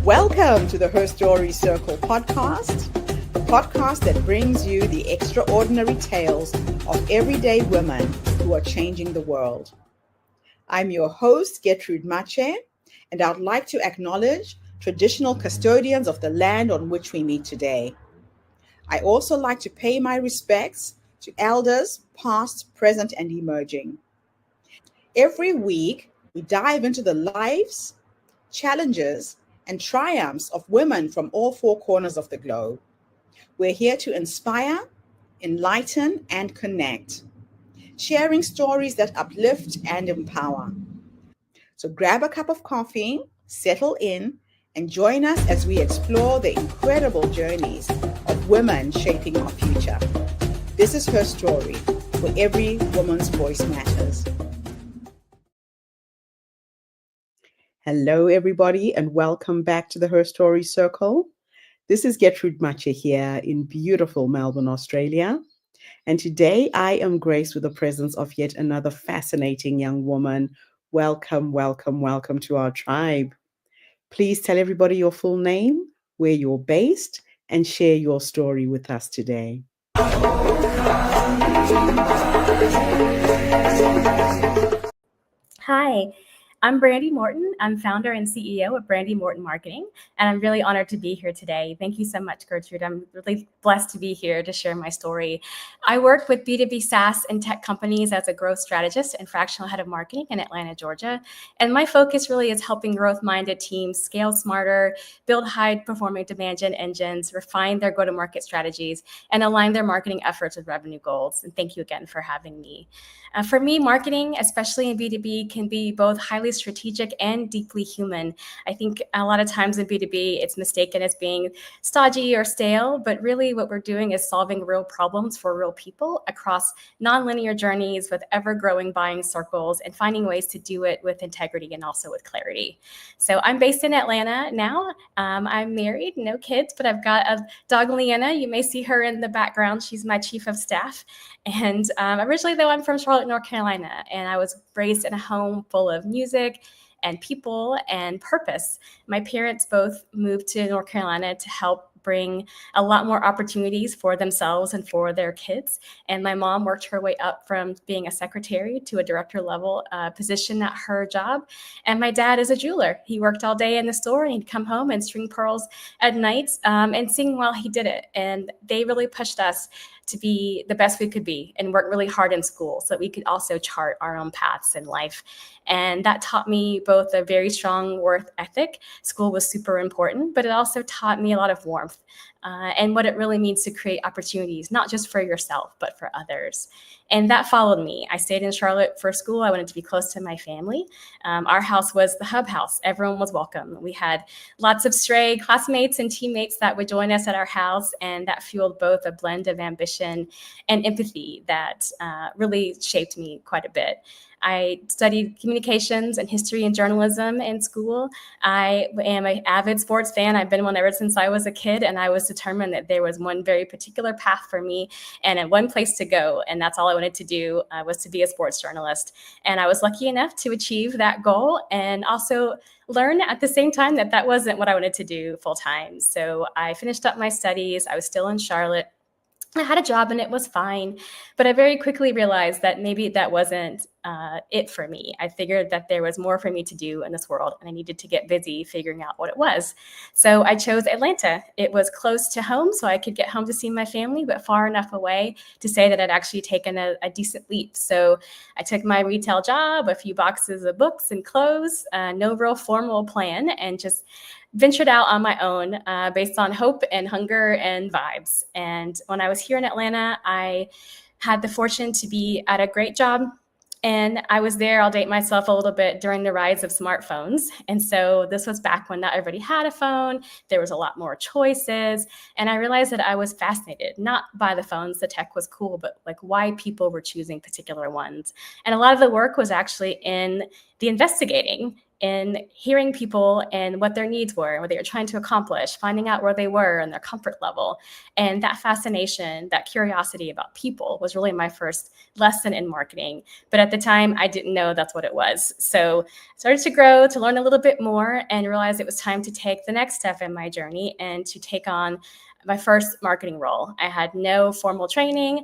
Welcome to the Her Story Circle podcast, the podcast that brings you the extraordinary tales of everyday women who are changing the world. I'm your host, Gertrude Mache, and I'd like to acknowledge traditional custodians of the land on which we meet today. I also like to pay my respects to elders, past, present, and emerging. Every week, we dive into the lives, challenges, and triumphs of women from all four corners of the globe. We're here to inspire, enlighten, and connect, sharing stories that uplift and empower. So grab a cup of coffee, settle in, and join us as we explore the incredible journeys of women shaping our future. This is Her Story, where every woman's voice matters. Hello, everybody, and welcome back to the Her Story Circle. This is Gertrude Mache here in beautiful Melbourne, Australia. And today I am graced with the presence of yet another fascinating young woman. Welcome, welcome, welcome to our tribe. Please tell everybody your full name, where you're based, and share your story with us today. Hi, I'm Brandy Morton. I'm founder and CEO of Brandy Morton Marketing, and I'm really honored to be here today. Thank you so much, Gertrude. I'm really blessed to be here to share my story. I work with B2B SaaS and tech companies as a growth strategist and fractional head of marketing in Atlanta, Georgia. And my focus really is helping growth-minded teams scale smarter, build high-performing demand gen engines, refine their go-to-market strategies, and align their marketing efforts with revenue goals. And thank you again for having me. For me, marketing, especially in B2B, can be both highly strategic and deeply human. I think a lot of times in B2B, it's mistaken as being stodgy or stale, but really what we're doing is solving real problems for real people across nonlinear journeys with ever-growing buying circles and finding ways to do it with integrity and also with clarity. So I'm based in Atlanta now. I'm married, no kids, but I've got a dog, Leanna. You may see her in the background. She's my chief of staff. And originally, though, I'm from Charlotte, North Carolina, and I was raised in a home full of music and people and purpose. My parents both moved to North Carolina to help bring a lot more opportunities for themselves and for their kids. And my mom worked her way up from being a secretary to a director level position at her job. And my dad is a jeweler. He worked all day in the store and he'd come home and string pearls at night and sing while he did it. And they really pushed us to be the best we could be and work really hard in school so that we could also chart our own paths in life. And that taught me both a very strong work ethic. School was super important, but it also taught me a lot of warmth and what it really means to create opportunities, not just for yourself, but for others. And that followed me. I stayed in Charlotte for school. I wanted to be close to my family. Our house was the hub house. Everyone was welcome. We had lots of stray classmates and teammates that would join us at our house, and that fueled both a blend of ambition and empathy that really shaped me quite a bit. I studied communications and history and journalism in school. I am an avid sports fan. I've been one ever since I was a kid, and I was determined that there was one very particular path for me and one place to go, and that's all I wanted to do was to be a sports journalist. And I was lucky enough to achieve that goal and also learn at the same time that that wasn't what I wanted to do full time. So I finished up my studies. I was still in Charlotte. I had a job and it was fine, but I very quickly realized that maybe that wasn't it for me. I figured that there was more for me to do in this world and I needed to get busy figuring out what it was. So I chose Atlanta. It was close to home, so I could get home to see my family, but far enough away to say that I'd actually taken a decent leap. So I took my retail job, a few boxes of books and clothes, no real formal plan, and just ventured out on my own based on hope and hunger and vibes. And when I was here in Atlanta, I had the fortune to be at a great job. And I was there, I'll date myself a little bit, during the rise of smartphones. And so this was back when not everybody had a phone. There was a lot more choices. And I realized that I was fascinated, not by the phones, the tech was cool, but like why people were choosing particular ones. And a lot of the work was actually in the investigating in hearing people and what their needs were and what they were trying to accomplish, finding out where they were and their comfort level. And that fascination, that curiosity about people was really my first lesson in marketing. But at the time, I didn't know that's what it was. So I started to grow, to learn a little bit more, and realized it was time to take the next step in my journey and to take on my first marketing role. I had no formal training,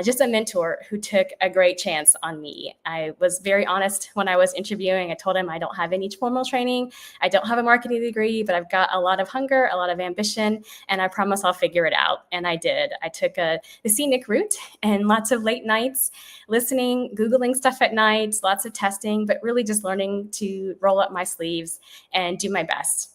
just a mentor who took a great chance on me. I was very honest when I was interviewing. I told him I don't have any formal training. I don't have a marketing degree, but I've got a lot of hunger, a lot of ambition, and I promise I'll figure it out. And I did. I took the scenic route and lots of late nights, listening, Googling stuff at night, lots of testing, but really just learning to roll up my sleeves and do my best.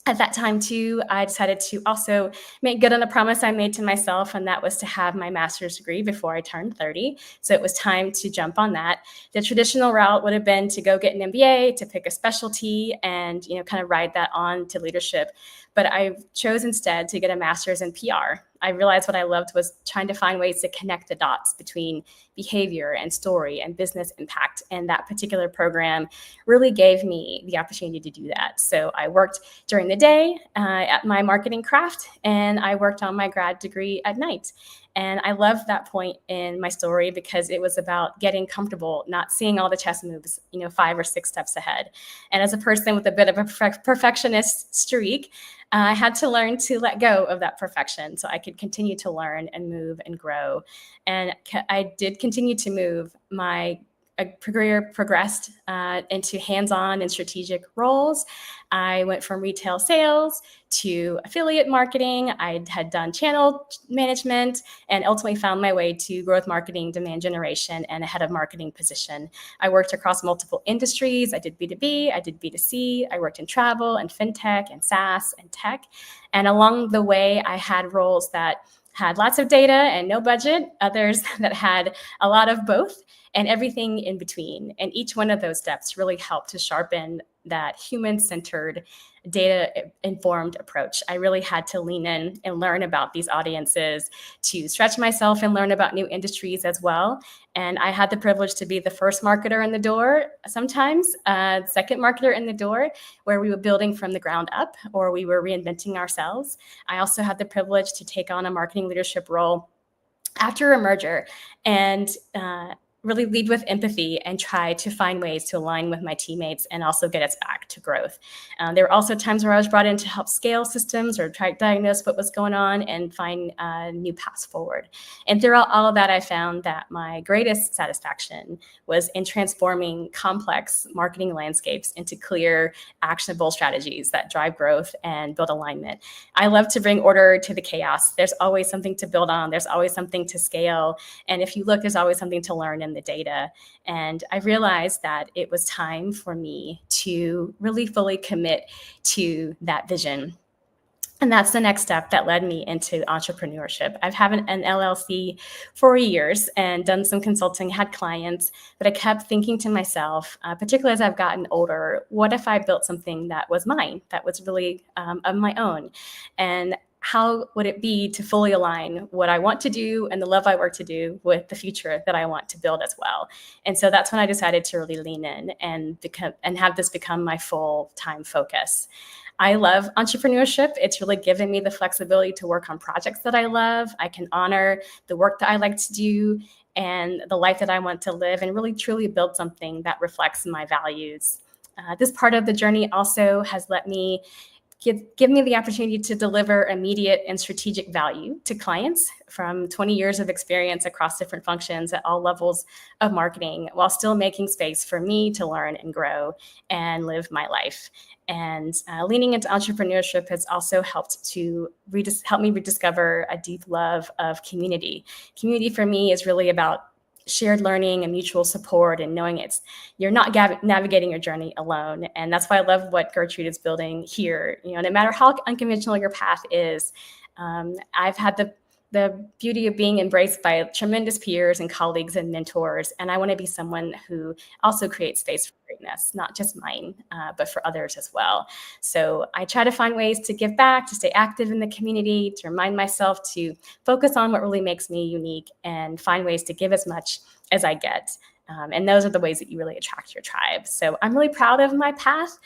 At that time, too, I decided to also make good on the promise I made to myself, and that was to have my master's degree before I turned 30. So it was time to jump on that. The traditional route would have been to go get an MBA, to pick a specialty, and kind of ride that on to leadership. But I chose instead to get a master's in PR. I realized what I loved was trying to find ways to connect the dots between behavior and story and business impact. And that particular program really gave me the opportunity to do that. So I worked during the day at my marketing craft, and I worked on my grad degree at night. And I love that point in my story because it was about getting comfortable, not seeing all the chess moves, 5 or 6 steps ahead. And as a person with a bit of a perfectionist streak, I had to learn to let go of that perfection so I could continue to learn and move and grow. And I did continue to move. My career progressed into hands-on and strategic roles. I went from retail sales to affiliate marketing. I had done channel management and ultimately found my way to growth marketing, demand generation, and a head of marketing position. I worked across multiple industries. I did B2B, I did B2C. I worked in travel and fintech and SaaS and tech. And along the way, I had roles that had lots of data and no budget, others that had a lot of both, and everything in between. And each one of those steps really helped to sharpen that human-centered, data-informed approach. I really had to lean in and learn about these audiences, to stretch myself and learn about new industries as well. And I had the privilege to be the first marketer in the door, sometimes second marketer in the door, where we were building from the ground up or we were reinventing ourselves. I also had the privilege to take on a marketing leadership role after a merger and really lead with empathy and try to find ways to align with my teammates and also get us back to growth. There were also times where I was brought in to help scale systems or try to diagnose what was going on and find new paths forward. And throughout all of that, I found that my greatest satisfaction was in transforming complex marketing landscapes into clear, actionable strategies that drive growth and build alignment. I love to bring order to the chaos. There's always something to build on. There's always something to scale. And if you look, there's always something to learn in the data. And I realized that it was time for me to really fully commit to that vision. And that's the next step that led me into entrepreneurship. I've had an LLC for years and done some consulting, had clients, but I kept thinking to myself, particularly as I've gotten older, what if I built something that was mine, that was really of my own? And how would it be to fully align what I want to do and the love I work to do with the future that I want to build as well? And so that's when I decided to really lean in and have this become my full-time focus. I love entrepreneurship. It's really given me the flexibility to work on projects that I love. I can honor the work that I like to do and the life that I want to live and really truly build something that reflects my values. This part of the journey also has let me give me the opportunity to deliver immediate and strategic value to clients from 20 years of experience across different functions at all levels of marketing, while still making space for me to learn and grow and live my life. And leaning into entrepreneurship has also helped to help me rediscover a deep love of community. Community for me is really about shared learning and mutual support and knowing you're not navigating your journey alone. And that's why I love what Gertrude is building here. No matter how unconventional your path is, I've had the beauty of being embraced by tremendous peers and colleagues and mentors. And I want to be someone who also creates space for greatness, not just mine, but for others as well. So I try to find ways to give back, to stay active in the community, to remind myself to focus on what really makes me unique and find ways to give as much as I get. And those are the ways that you really attract your tribe. So I'm really proud of my path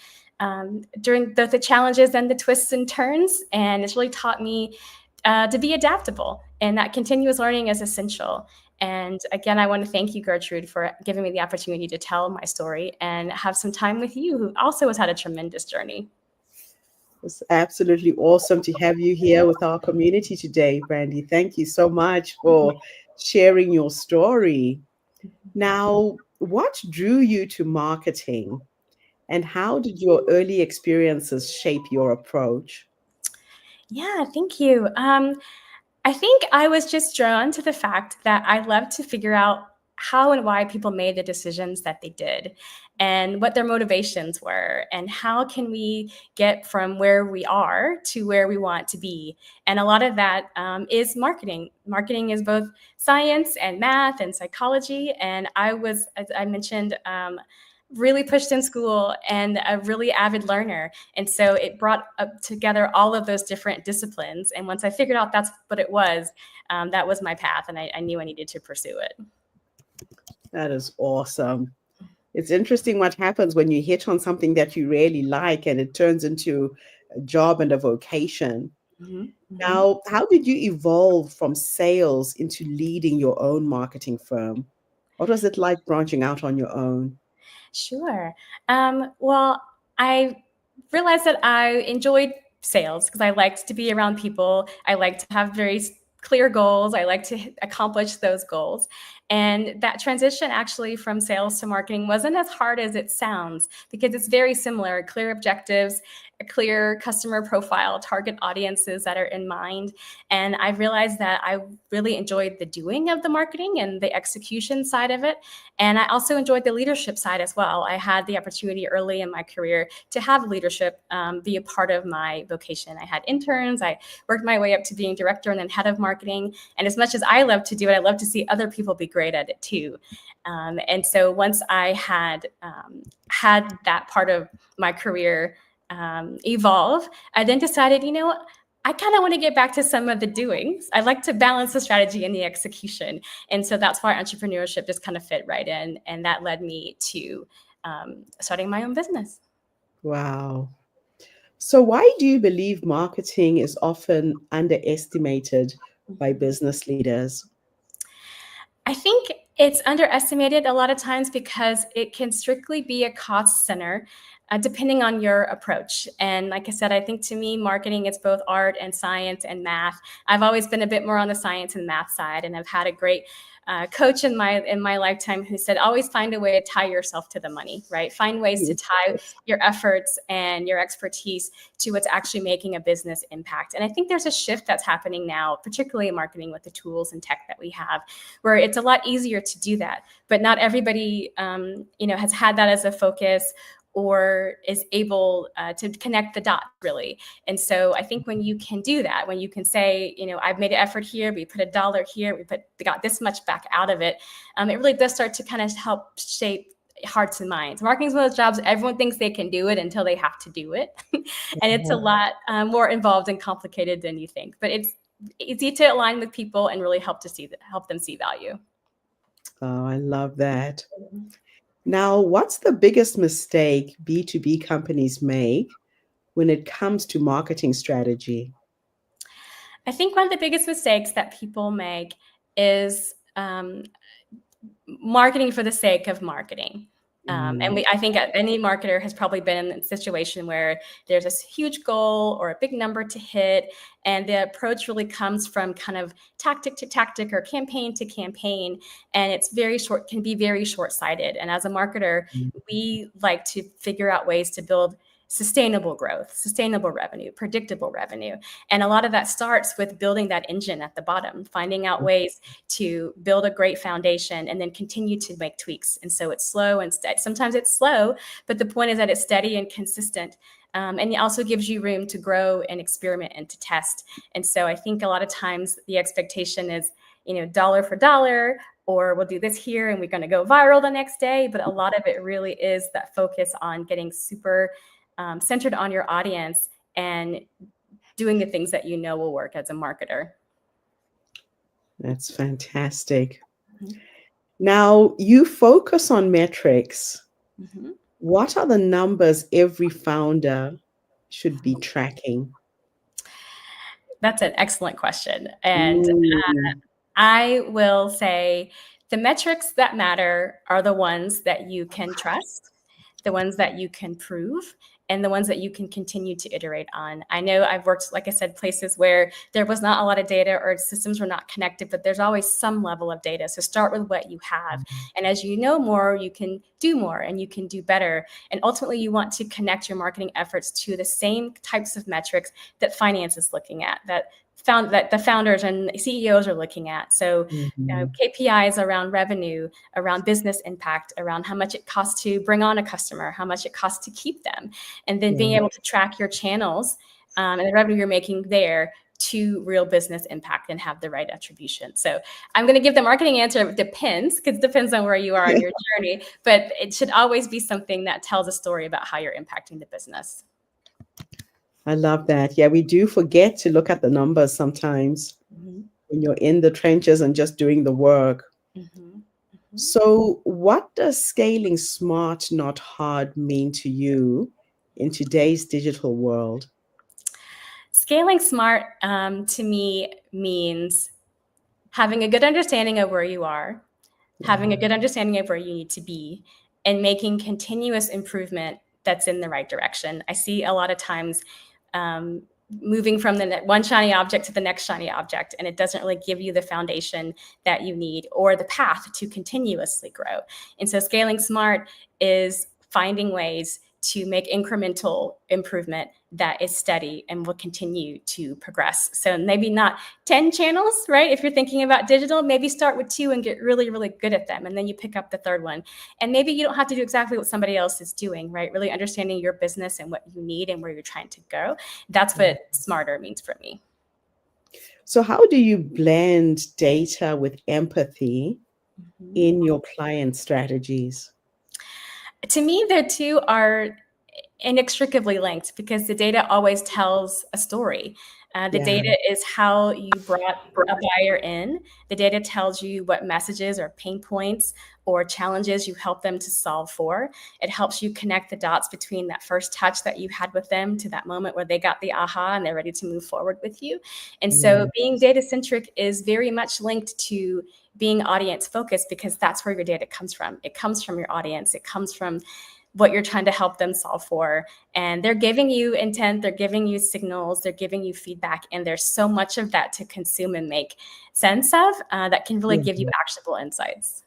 during the challenges and the twists and turns. And it's really taught me to be adaptable, and that continuous learning is essential. And again, I want to thank you, Gertrude, for giving me the opportunity to tell my story and have some time with you, who also has had a tremendous journey. It's absolutely awesome to have you here with our community today, Brandy. Thank you so much for sharing your story. Now, what drew you to marketing, and how did your early experiences shape your approach? Yeah, thank you. I think I was just drawn to the fact that I love to figure out how and why people made the decisions that they did, and what their motivations were, and how can we get from where we are to where we want to be. And a lot of that is marketing. Marketing is both science and math and psychology. And I was, as I mentioned, really pushed in school and a really avid learner. And so it brought up together all of those different disciplines. And once I figured out that's what it was, that was my path. And I knew I needed to pursue it. That is awesome. It's interesting what happens when you hit on something that you really like and it turns into a job and a vocation. Mm-hmm. Now, how did you evolve from sales into leading your own marketing firm? What was it like branching out on your own? Sure. Well, I realized that I enjoyed sales because I liked to be around people. I like to have very clear goals. I like to accomplish those goals. And that transition actually from sales to marketing wasn't as hard as it sounds, because it's very similar: clear objectives, a clear customer profile, target audiences that are in mind. And I realized that I really enjoyed the doing of the marketing and the execution side of it. And I also enjoyed the leadership side as well. I had the opportunity early in my career to have leadership be a part of my vocation. I had interns. I worked my way up to being director and then head of marketing. And as much as I love to do it, I love to see other people be great at it too. And so once I had had that part of my career evolve, I then decided, I kind of want to get back to some of the doings. I like to balance the strategy and the execution. And so that's why entrepreneurship just kind of fit right in. And that led me to starting my own business. Wow. So, why do you believe marketing is often underestimated by business leaders? I think it's underestimated a lot of times because it can strictly be a cost center, depending on your approach. And like I said, I think to me, marketing is both art and science and math. I've always been a bit more on the science and math side, and I've had a great coach in my lifetime who said, always find a way to tie yourself to the money, right? Find ways to tie your efforts and your expertise to what's actually making a business impact. And I think there's a shift that's happening now, particularly in marketing with the tools and tech that we have, where it's a lot easier to do that. But not everybody, has had that as a focus or is able to connect the dots, really. And so I think when you can do that, when you can say, I've made an effort here, we put $1 here, we got this much back out of it, it really does start to kind of help shape hearts and minds. Marketing is one of those jobs everyone thinks they can do it until they have to do it. And it's a lot more involved and complicated than you think. But it's easy to align with people and really help them see value. Oh, I love that. Now, what's the biggest mistake B2B companies make when it comes to marketing strategy? I think one of the biggest mistakes that people make is marketing for the sake of marketing. I think any marketer has probably been in a situation where there's this huge goal or a big number to hit, and the approach really comes from kind of tactic to tactic or campaign to campaign, and can be very short-sighted. And as a marketer, we like to figure out ways to build sustainable growth, sustainable revenue, predictable revenue. And a lot of that starts with building that engine at the bottom, finding out ways to build a great foundation and then continue to make tweaks. And so it's slow and sometimes it's slow, but the point is that it's steady and consistent. And it also gives you room to grow and experiment and to test. And so I think a lot of times the expectation is, dollar for dollar, or we'll do this here and we're going to go viral the next day. But a lot of it really is that focus on getting super centered on your audience and doing the things that will work as a marketer. That's fantastic. Now, you focus on metrics. Mm-hmm. What are the numbers every founder should be tracking? That's an excellent question. And Mm, I will say the metrics that matter are the ones that you can trust, the ones that you can prove, and the ones that you can continue to iterate on. I know I've worked, like I said, places where there was not a lot of data or systems were not connected, but there's always some level of data. So start with what you have. And as you know more, you can do more and you can do better. And ultimately, you want to connect your marketing efforts to the same types of metrics that finance is looking at, that the founders and CEOs are looking at. So mhm. KPIs around revenue, around business impact, around how much it costs to bring on a customer, how much it costs to keep them, and then being Yeah. able to track your channels and the revenue you're making there to real business impact and have the right attribution. So I'm going to give the marketing answer. It depends, because it depends on where you are on your journey, but it should always be something that tells a story about how you're impacting the business. I love that. Yeah, we do forget to look at the numbers sometimes Mm-hmm. when you're in the trenches and just doing the work. Mm-hmm. Mm-hmm. So, what does scaling smart, not hard mean to you in today's digital world? Scaling smart to me means having a good understanding of where you are, Yeah. having a good understanding of where you need to be, and making continuous improvement that's in the right direction. I see a lot of times um, moving from the one shiny object to the next shiny object, and it doesn't really give you the foundation that you need or the path to continuously grow. And so scaling smart is finding ways to make incremental improvement that is steady and will continue to progress. So maybe not 10 channels, right? If you're thinking about digital, maybe start with 2 and get really, really good at them. And then you pick up the third one. And maybe you don't have to do exactly what somebody else is doing, right? Really understanding your business and what you need and where you're trying to go. That's what smarter means for me. So, how do you blend data with empathy Mhm. in your client strategies? To me, the two are inextricably linked because the data always tells a story. The Yeah. data is how you brought a buyer in. The data tells you what messages or pain points or challenges you help them to solve for. It helps you connect the dots between that first touch that you had with them to that moment where they got the aha and they're ready to move forward with you. And so Yeah. being data centric is very much linked to being audience focused because that's where your data comes from. It comes from your audience. It comes from what you're trying to help them solve for. And they're giving you intent, they're giving you signals, they're giving you feedback. And there's so much of that to consume and make sense of that can really give you Mhm. actionable insights.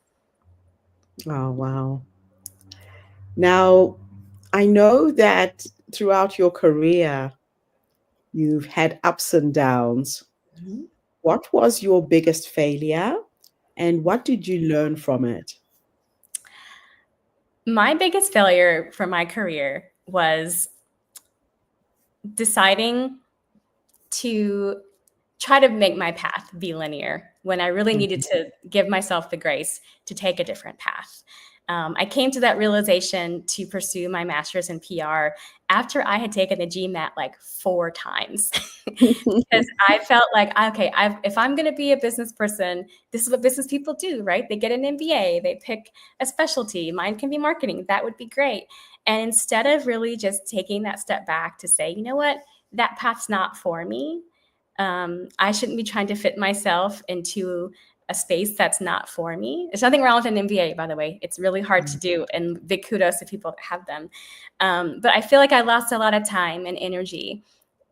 Oh, wow. Now, I know that throughout your career, you've had ups and downs. Mhm. What was your biggest failure and what did you learn from it? My biggest failure for my career was deciding to try to make my path be linear when I really needed Mhm. to give myself the grace to take a different path. I came to that realization to pursue my master's in PR after I had taken the GMAT like 4 times because I felt like, okay, if I'm going to be a business person, this is what business people do, right? They get an MBA, they pick a specialty. Mine can be marketing. That would be great. And instead of really just taking that step back to say, you know what, that path's not for me. I shouldn't be trying to fit myself into a space that's not for me. There's nothing wrong with an MBA, by the way. It's really hard to do, and big kudos to people that have them. But I feel like I lost a lot of time and energy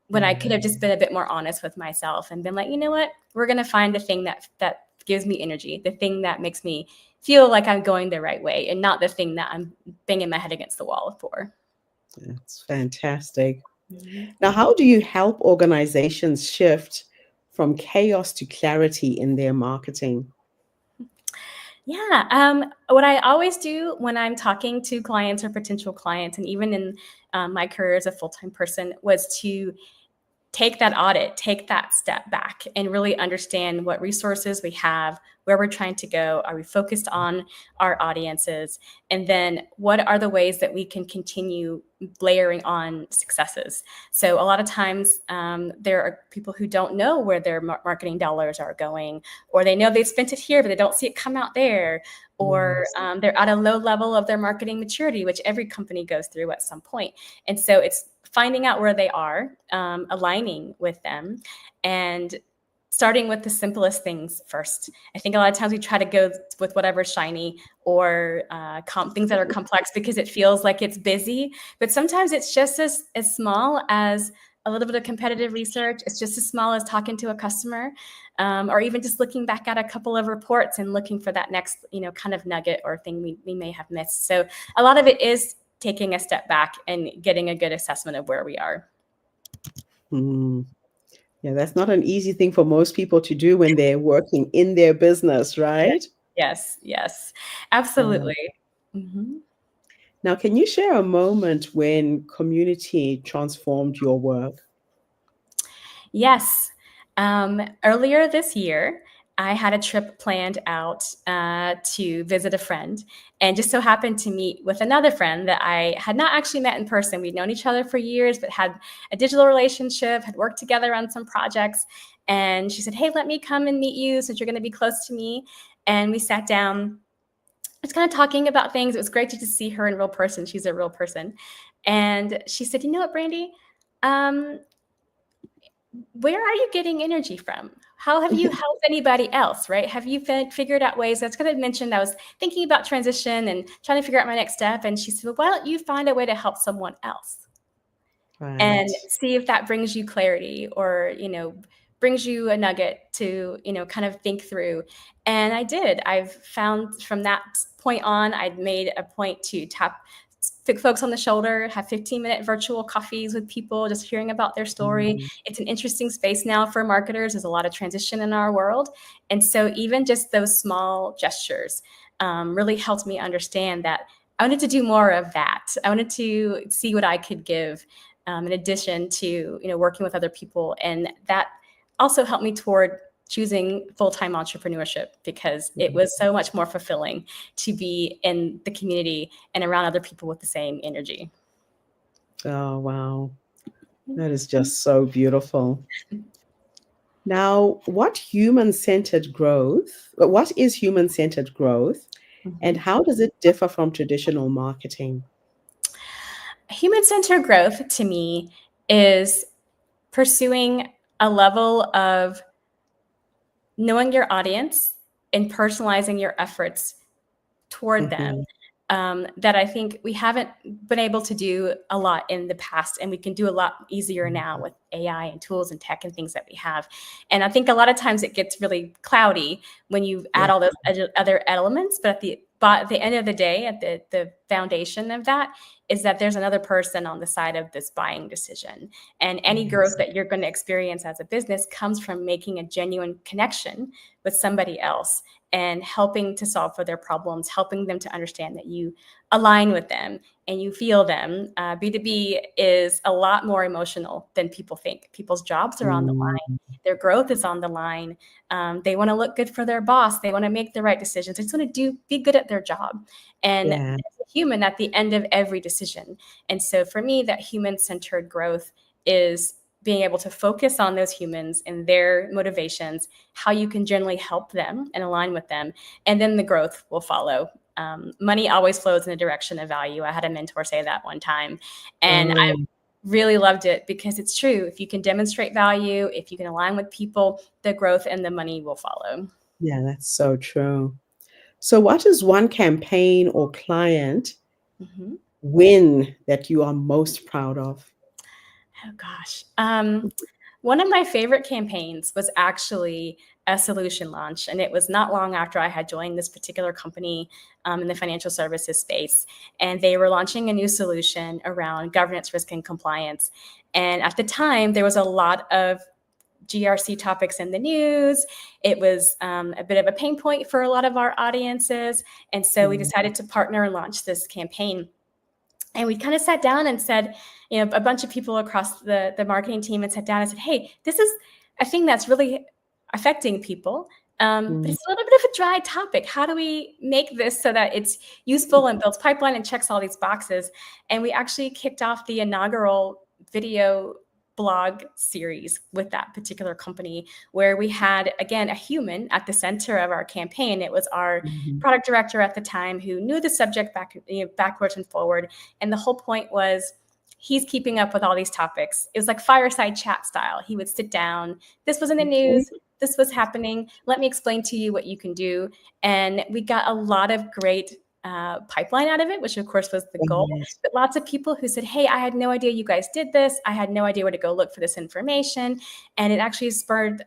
when I could have just been a bit more honest with myself and been like, you know what, we're gonna find the thing that gives me energy, the thing that makes me feel like I'm going the right way, and not the thing that I'm banging my head against the wall for. That's fantastic. Mhm. Now, how do you help organizations shift from chaos to clarity in their marketing? Yeah. What I always do when I'm talking to clients or potential clients, and even in my career as a full time person, was to take that audit, take that step back and really understand what resources we have, where we're trying to go. Are we focused on our audiences? And then what are the ways that we can continue layering on successes? So a lot of times there are people who don't know where their marketing dollars are going, or they know they've spent it here, but they don't see it come out there. Or they're at a low level of their marketing maturity, which every company goes through at some point. And so it's finding out where they are, aligning with them, and starting with the simplest things first. I think a lot of times we try to go with whatever's shiny or things that are complex because it feels like it's busy. But sometimes it's just as small as a little bit of competitive research. It's just as small as talking to a customer, or even just looking back at a couple of reports and looking for that next, kind of nugget or thing we may have missed. So a lot of it is taking a step back and getting a good assessment of where we are. Yeah, that's not an easy thing for most people to do when they're working in their business, right? Yes, absolutely. Now, can you share a moment when community transformed your work? Yes. Earlier this year, I had a trip planned out to visit a friend, and just so happened to meet with another friend that I had not actually met in person. We'd known each other for years, but had a digital relationship, had worked together on some projects. And she said, "Hey, let me come and meet you since you're going to be close to me." And we sat down, just kind of talking about things. It was great to just see her in real person. She's a real person. And she said, "You know what, Brandy? Where are you getting energy from? How have you helped anybody else, right? Have you figured out ways?" That's kind of mentioned I was thinking about transition and trying to figure out my next step. And she said, "Well, why don't you find a way to help someone else and see if that brings you clarity or, brings you a nugget to, kind of think through." And I did. I've found from that point on, I'd made a point to tap folks on the shoulder, have 15-minute virtual coffees with people, just hearing about their story. It's an interesting space now for marketers. There's a lot of transition in our world. And so even just those small gestures really helped me understand that I wanted to do more of that. I wanted to see what I could give in addition to, working with other people. And that also helped me toward choosing full-time entrepreneurship, because it was so much more fulfilling to be in the community and around other people with the same energy. Oh, wow. That is just so beautiful. Now, what is human-centered growth, and how does it differ from traditional marketing? Human-centered growth to me is pursuing a level of knowing your audience and personalizing your efforts toward them that I think we haven't been able to do a lot in the past, and we can do a lot easier now with AI and tools and tech and things that we have. And I think a lot of times it gets really cloudy when you add all those other elements, but at the end of the day, at the foundation of that is that there's another person on the side of this buying decision. And any growth that you're going to experience as a business comes from making a genuine connection with somebody else and helping to solve for their problems, helping them to understand that you align with them and you feel them. B2B is a lot more emotional than people think. People's jobs are on the line. Their growth is on the line. They want to look good for their boss. They want to make the right decisions. They just want to be good at their job. And as a human at the end of every decision. And so for me, that human-centered growth is being able to focus on those humans and their motivations, how you can generally help them and align with them, and then the growth will follow. Money always flows in the direction of value. I had a mentor say that one time, and I really loved it because it's true. If you can demonstrate value, if you can align with people, the growth and the money will follow. Yeah, that's so true. So what is one campaign or client win that you are most proud of? Oh gosh. One of my favorite campaigns was actually a solution launch, and it was not long after I had joined this particular company in the financial services space, and they were launching a new solution around governance, risk, and compliance. And at the time, there was a lot of GRC topics in the news. It was a bit of a pain point for a lot of our audiences, and so we decided to partner and launch this campaign. And we kind of sat down and said, a bunch of people across the marketing team and sat down and said, hey, this is a thing that's really affecting people. But it's a little bit of a dry topic. How do we make this so that it's useful and builds pipeline and checks all these boxes? And we actually kicked off the inaugural video blog series with that particular company, where we had, again, a human at the center of our campaign. It was our product director at the time who knew the subject backwards and forward. And the whole point was, he's keeping up with all these topics. It was like fireside chat style. He would sit down. This was in the news. This was happening. Let me explain to you what you can do. And we got a lot of great pipeline out of it, which of course was the goal. But lots of people who said, hey, I had no idea you guys did this. I had no idea where to go look for this information. And it actually spurred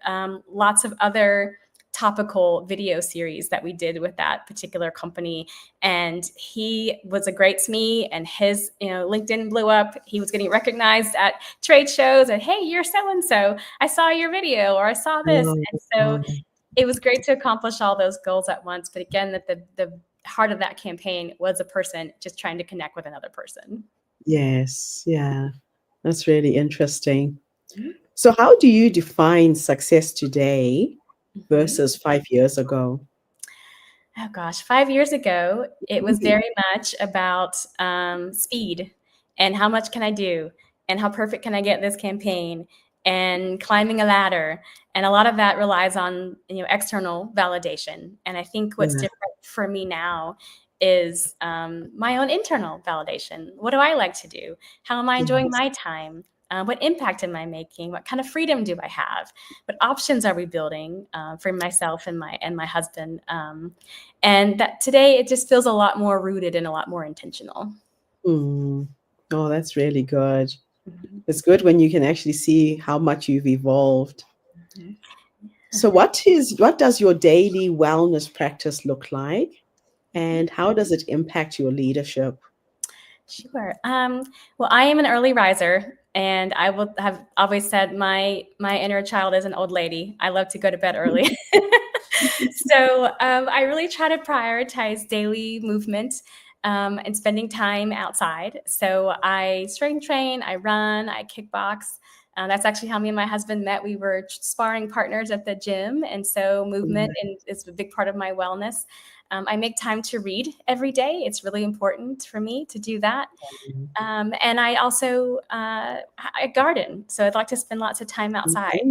lots of other topical video series that we did with that particular company. And he was a great SME, and his LinkedIn blew up. He was getting recognized at trade shows, and hey, you're so-and-so. I saw your video, or I saw this. And so it was great to accomplish all those goals at once. But again, that the heart of that campaign was a person just trying to connect with another person. Yes. Yeah. That's really interesting. So how do you define success today versus 5 years ago? Oh gosh, 5 years ago, it was very much about speed and how much can I do and how perfect can I get this campaign and climbing a ladder. And a lot of that relies on external validation. And I think what's different for me now is my own internal validation. What do I like to do? How am I enjoying my time? What impact am I making? What kind of freedom do I have? What options are we building for myself and my husband? And that today it just feels a lot more rooted and a lot more intentional. Oh, that's really good. It's good when you can actually see how much you've evolved. So what does your daily wellness practice look like, and how does it impact your leadership? Sure. Well, I am an early riser, and I will have always said my inner child is an old lady. I love to go to bed early. So I really try to prioritize daily movement and spending time outside. So I strength train, I run, I kickbox. That's actually how me and my husband met. We were sparring partners at the gym. And so movement is a big part of my wellness. I make time to read every day. It's really important for me to do that. And I also I garden. So I'd like to spend lots of time outside.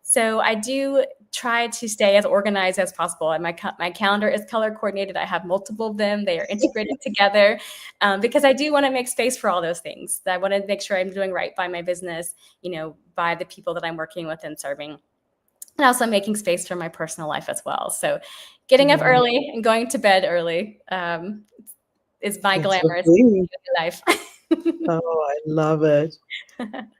So I do try to stay as organized as possible. And my calendar is color coordinated. I have multiple of them. They are integrated together because I do want to make space for all those things. I want to make sure I'm doing right by my business, by the people that I'm working with and serving. And also making space for my personal life as well. So getting up early and going to bed early is my glamorous life. Oh, I love it.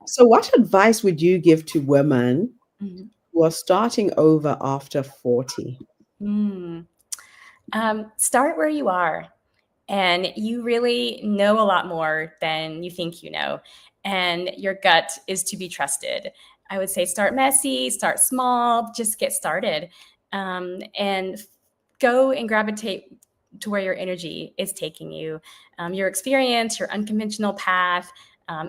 So what advice would you give to women who are starting over after 40? Start where you are. And you really know a lot more than you think you know. And your gut is to be trusted. I would say start messy, start small, just get started. And go and gravitate to where your energy is taking you. Your experience, your unconventional path,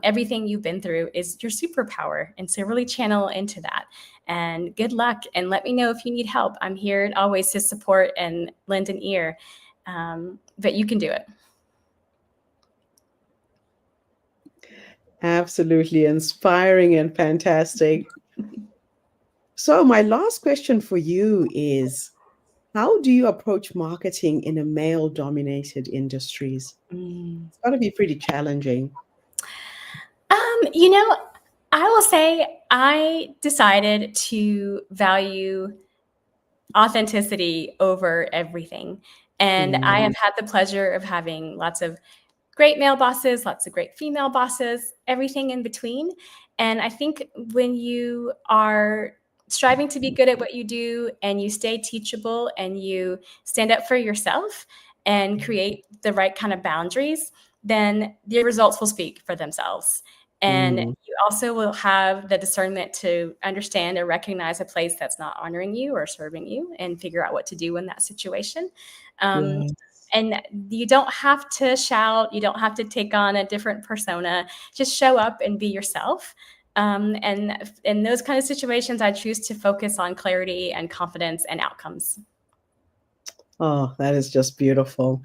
everything you've been through is your superpower. And so really channel into that. And good luck. And let me know if you need help. I'm here always to support and lend an ear. But you can do it. Absolutely inspiring and fantastic. So my last question for you is, how do you approach marketing in a male-dominated industries? It's got to be pretty challenging. I will say I decided to value authenticity over everything. And I have had the pleasure of having lots of great male bosses, lots of great female bosses, everything in between. And I think when you are striving to be good at what you do and you stay teachable and you stand up for yourself and create the right kind of boundaries, then your results will speak for themselves. And you also will have the discernment to understand or recognize a place that's not honoring you or serving you and figure out what to do in that situation. And you don't have to shout, you don't have to take on a different persona. Just show up and be yourself. And in those kind of situations, I choose to focus on clarity and confidence and outcomes. Oh, that is just beautiful.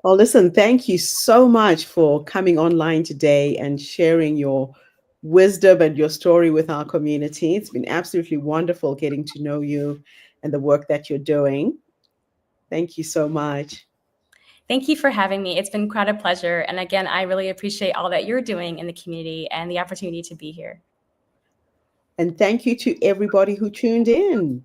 Well, listen, thank you so much for coming online today and sharing your wisdom and your story with our community. It's been absolutely wonderful getting to know you and the work that you're doing. Thank you so much. Thank you for having me. It's been quite a pleasure. And again, I really appreciate all that you're doing in the community and the opportunity to be here. And thank you to everybody who tuned in.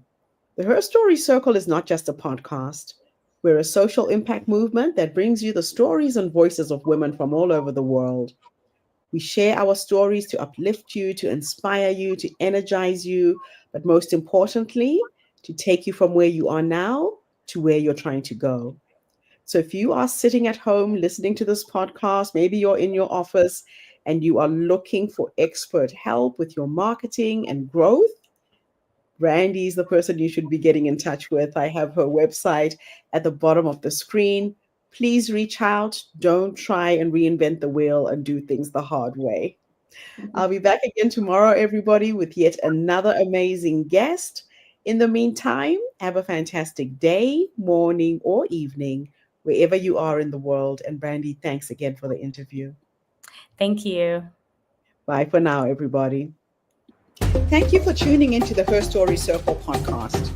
The Her Story Circle is not just a podcast. We're a social impact movement that brings you the stories and voices of women from all over the world. We share our stories to uplift you, to inspire you, to energize you, but most importantly, to take you from where you are now to where you're trying to go. So if you are sitting at home listening to this podcast, maybe you're in your office and you are looking for expert help with your marketing and growth, Brandy is the person you should be getting in touch with. I have her website at the bottom of the screen. Please reach out. Don't try and reinvent the wheel and do things the hard way. I'll be back again tomorrow, everybody, with yet another amazing guest. In the meantime, have a fantastic day, morning, or evening, wherever you are in the world. And Brandy, thanks again for the interview. Thank you. Bye for now, everybody. Thank you for tuning into the Her Story Circle podcast.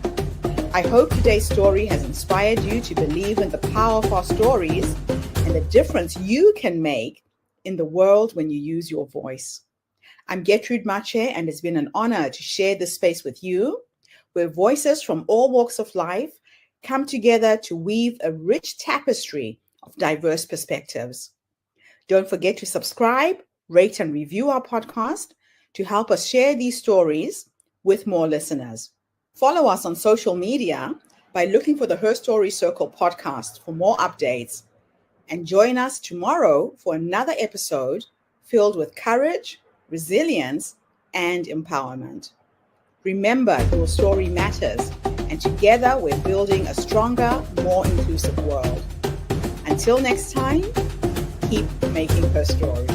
I hope today's story has inspired you to believe in the power of our stories and the difference you can make in the world when you use your voice. I'm Gertrude Mache, and it's been an honor to share this space with you, where voices from all walks of life come together to weave a rich tapestry of diverse perspectives. Don't forget to subscribe, rate, and review our podcast to help us share these stories with more listeners. Follow us on social media by looking for the Her Story Circle podcast for more updates. And join us tomorrow for another episode filled with courage, resilience, and empowerment. Remember, your story matters, and together we're building a stronger, more inclusive world. Until next time, keep making her story.